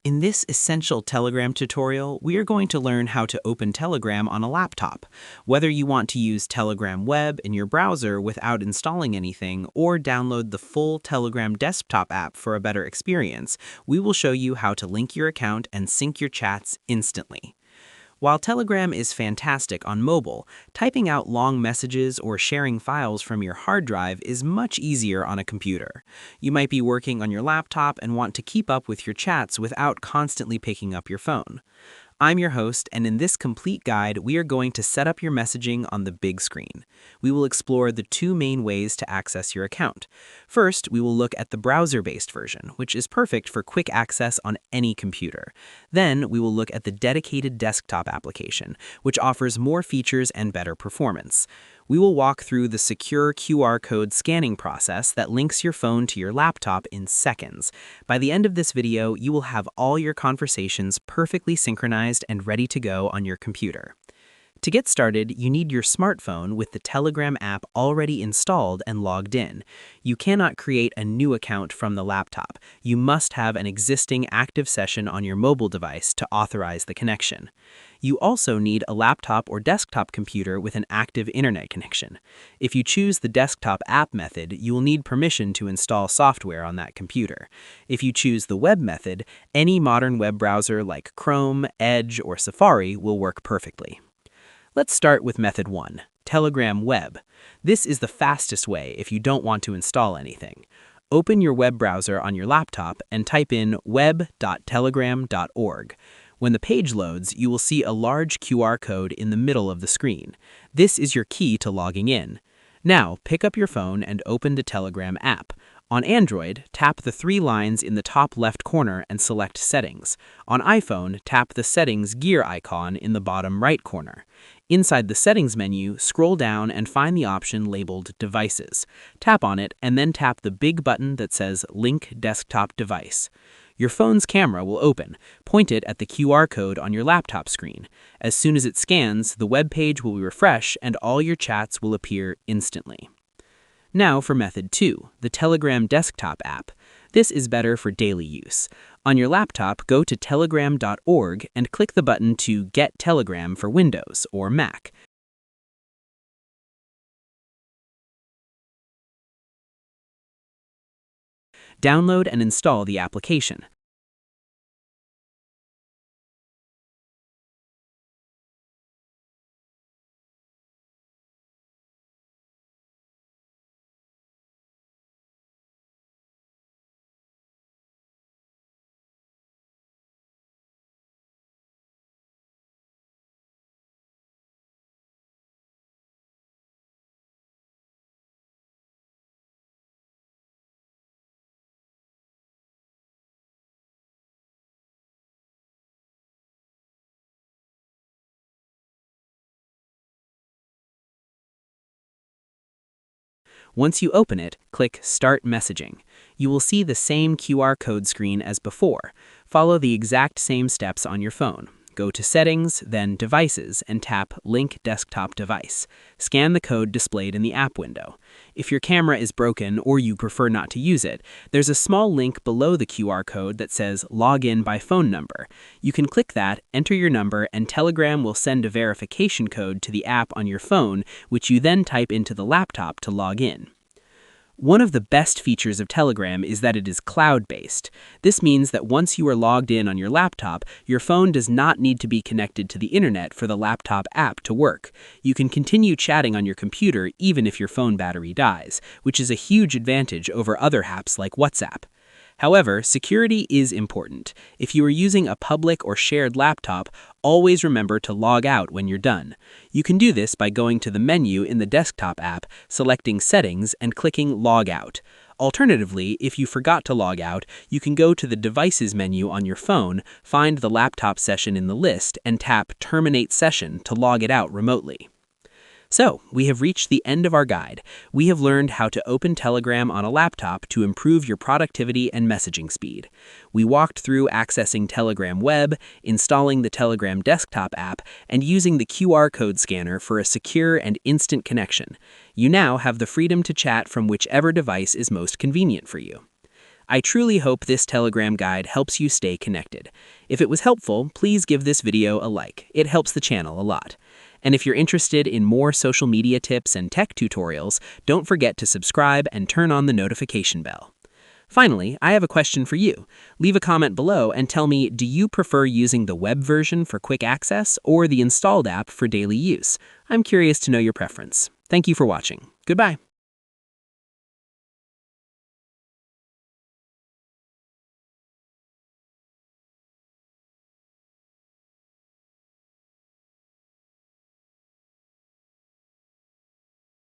In this essential Telegram tutorial, we are going to learn how to open Telegram on a laptop. Whether you want to use Telegram Web in your browser without installing anything or download the full Telegram desktop app for a better experience, we will show you how to link your account and sync your chats instantly. While Telegram is fantastic on mobile, typing out long messages or sharing files from your hard drive is much easier on a computer. You might be working on your laptop and want to keep up with your chats without constantly picking up your phone. I'm your host, and in this complete guide, we are going to set up your messaging on the big screen. We will explore the two main ways to access your account. First, we will look at the browser-based version, which is perfect for quick access on any computer. Then, we will look at the dedicated desktop application, which offers more features and better performance. We will walk through the secure QR code scanning process that links your phone to your laptop in seconds. By the end of this video, you will have all your conversations perfectly synchronized and ready to go on your computer. To get started, you need your smartphone with the Telegram app already installed and logged in. You cannot create a new account from the laptop. You must have an existing active session on your mobile device to authorize the connection. You also need a laptop or desktop computer with an active internet connection. If you choose the desktop app method, you will need permission to install software on that computer. If you choose the web method, any modern web browser like Chrome, Edge, or Safari will work perfectly. Let's start with method 1, Telegram Web. This is the fastest way if you don't want to install anything. Open your web browser on your laptop and type in web.telegram.org. When the page loads, you will see a large QR code in the middle of the screen. This is your key to logging in. Now, pick up your phone and open the Telegram app. On Android, tap the three lines in the top left corner and select Settings. On iPhone, tap the Settings gear icon in the bottom right corner. Inside the Settings menu, scroll down and find the option labeled Devices. Tap on it and then tap the big button that says Link Desktop Device. Your phone's camera will open. Point it at the QR code on your laptop screen. As soon as it scans, the web page will refresh and all your chats will appear instantly. Now for method 2, the Telegram desktop app. This is better for daily use. On your laptop, go to telegram.org and click the button to Get Telegram for Windows or Mac. Download and install the application. Once you open it, click Start Messaging. You will see the same QR code screen as before. Follow the exact same steps on your phone. Go to Settings, then Devices, and tap Link Desktop Device. Scan the code displayed in the app window. If your camera is broken or you prefer not to use it, there's a small link below the QR code that says Log in by phone number. You can click that, enter your number, and Telegram will send a verification code to the app on your phone, which you then type into the laptop to log in. One of the best features of Telegram is that it is cloud-based. This means that once you are logged in on your laptop, your phone does not need to be connected to the internet for the laptop app to work. You can continue chatting on your computer even if your phone battery dies, which is a huge advantage over other apps like WhatsApp. However, security is important. If you are using a public or shared laptop, always remember to log out when you're done. You can do this by going to the menu in the desktop app, selecting Settings, and clicking Log Out. Alternatively, if you forgot to log out, you can go to the Devices menu on your phone, find the laptop session in the list, and tap Terminate Session to log it out remotely. So, we have reached the end of our guide. We have learned how to open Telegram on a laptop to improve your productivity and messaging speed. We walked through accessing Telegram Web, installing the Telegram desktop app, and using the QR code scanner for a secure and instant connection. You now have the freedom to chat from whichever device is most convenient for you. I truly hope this Telegram guide helps you stay connected. If it was helpful, please give this video a like. It helps the channel a lot. And if you're interested in more social media tips and tech tutorials, don't forget to subscribe and turn on the notification bell. Finally, I have a question for you. Leave a comment below and tell me, do you prefer using the web version for quick access or the installed app for daily use? I'm curious to know your preference. Thank you for watching. Goodbye.